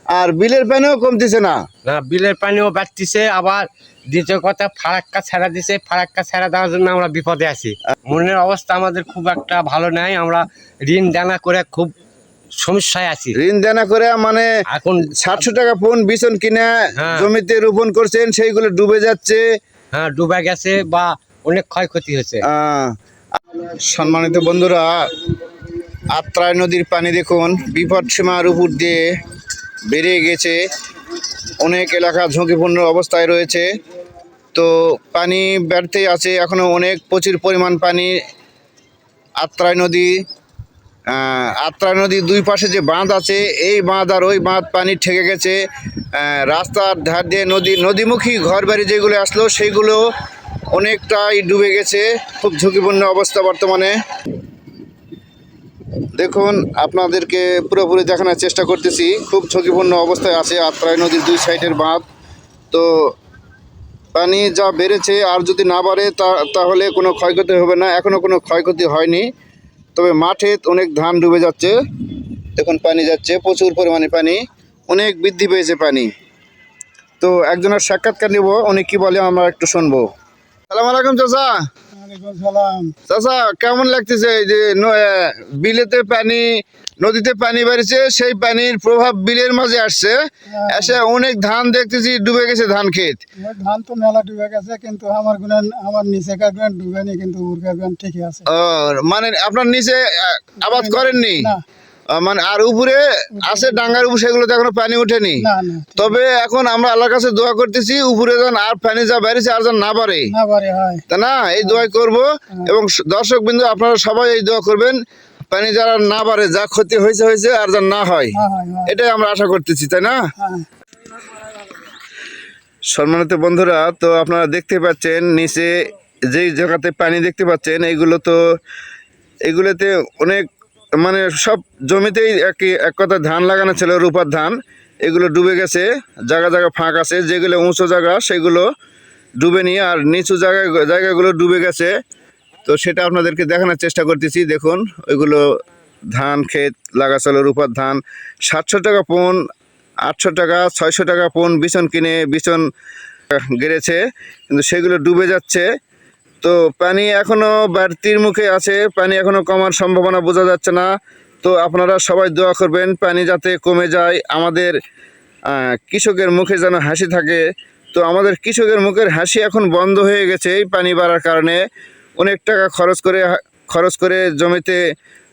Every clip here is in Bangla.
আর বিলের পানিও কমতেছে না। না, বিলের পানিও বাড়তিছে, আবার দ্বিতীয় কথা ফারাক্কা ছেড়া দিছে। ফারাক্কা ছেড়া দেওয়ার জন্য আমরা বিপদে আছি। মনের অবস্থা আমাদের খুব একটা ভালো নাই। আমরা ঋণ দানা করে খুব সমস্যায় আছি। ঋণ দেনা করে মানে এখন 700 টাকা পণ বিচন কিনে হ্যাঁ। জমিতে রোপণ করছেন, সেইগুলো ডুবে যাচ্ছে। হ্যাঁ, ডুবে গেছে বা অনেক ক্ষয়ক্ষতি হয়েছে। সম্মানিত বন্ধুরা, আত্রাই নদীর পানি দেখুন বিপদসীমার উপর দিয়ে বেরিয়ে গেছে। অনেক এলাকা ঝুঁকিপূর্ণ অবস্থায় রয়েছে। তো পানি বাড়তেই আছে, এখনও অনেক প্রচুর পরিমাণ পানি। আত্রাই নদীর দুই পাশে যে বাঁধ আছে, এই বাঁধ আর ওই বাঁধ পানি ঠেকে গেছে। রাস্তার ধার দিয়ে নদীমুখী ঘরবাড়ি যেগুলো আসলো সেইগুলো অনেকটাই ডুবে গেছে। খুব ঝুঁকিপূর্ণ অবস্থা বর্তমানে। দেখুন, আপনাদেরকে পুরোপুরি দেখানোর চেষ্টা করতেছি। খুব ঝুঁকিপূর্ণ অবস্থায় আছে আত্রাই নদীর দুই সাইডের বাঁধ। তো পানি যা বেড়েছে, আর যদি না বাড়ে তাহলে কোনো ক্ষয়ক্ষতি হবে না। এখনও কোনো ক্ষয়ক্ষতি হয়নি, তবে মাঠে অনেক ধান ডুবে যাচ্ছে। দেখুন পানি যাচ্ছে, প্রচুর পরিমাণে পানি, অনেক বৃদ্ধি পেয়েছে পানি। তো একজনের সাক্ষাৎকার নিব, উনি কি বলে আমরা একটু শুনবো। সালাম আলাইকুম চাচা। চাচা, কেমন লাগতেছে এই যে বিলেতে পানি, নদীতে পানি বাড়ছে, সেই পানির প্রভাব বিলের মাঝে আসছে, এসে অনেক ধান দেখতেছি ডুবে গেছে, ধান ক্ষেত। ধান তো মেলা ডুবে গেছে, কিন্তু আমার নিচেকার গুণ ডুবেনি, কিন্তু উর্কার গুণ ঠিকই আছে। মানে আপনার নিচে আবাদ করেননি? না। মানে আর উপরে আছে ডাঙ্গার উপর, সেগুলোতে এখনো পানি উঠেনি। না না, তবে এখন আমরা আল্লাহর কাছে দোয়া করতেছি, উপরে যেন আর পানি যা বেড়েছে আর যেন না বাড়ে, তা না, এই দোয়াই করব। এবং দর্শক বিন্দু, আপনারা সবাই এই দোয়া করবেন, পানি যারা না বাড়ে, যা ক্ষতি হয়েছে হয়েছে, আর যেন না হয়, এটাই আমরা আশা করতেছি, তাই না? সম্মানিত বন্ধুরা, তো আপনারা দেখতে পাচ্ছেন নিচে যেই জায়গাতে পানি দেখতে পাচ্ছেন, এগুলোতে অনেক, মানে সব জমিতেই এক কথা ধান লাগানো ছিল, রূপার ধান। এগুলো ডুবে গেছে, জায়গা জায়গা ফাঁক আছে, যেগুলো উঁচু জায়গা সেগুলো ডুবে নিয়ে, আর নিচু জায়গাগুলো ডুবে গেছে। তো সেটা আপনাদেরকে দেখানোর চেষ্টা করতেছি। দেখুন, ওইগুলো ধান ক্ষেত লাগা ছিল, রূপার ধান। 700 টাকা পণ, 800 টাকা, 600 টাকা পণ বিচন কিনে বিচন গেড়েছে, কিন্তু সেগুলো ডুবে যাচ্ছে। তো পানি এখনো বাড়তির মুখে আছে, পানি এখনো কমার সম্ভাবনা বোঝা যাচ্ছে না। তো আপনারা সবাই দোয়া করবেন পানি যাতে কমে যায়, আমাদের কৃষকের মুখে যেন হাসি থাকে। তো আমাদের কৃষকের মুখের হাসি এখন বন্ধ হয়ে গেছে এই পানি বাড়ার কারণে। অনেক টাকা খরচ করে জমিতে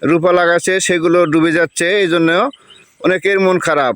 রূপা লাগাচ্ছে, সেগুলো ডুবে যাচ্ছে, এই জন্য অনেকের মন খারাপ।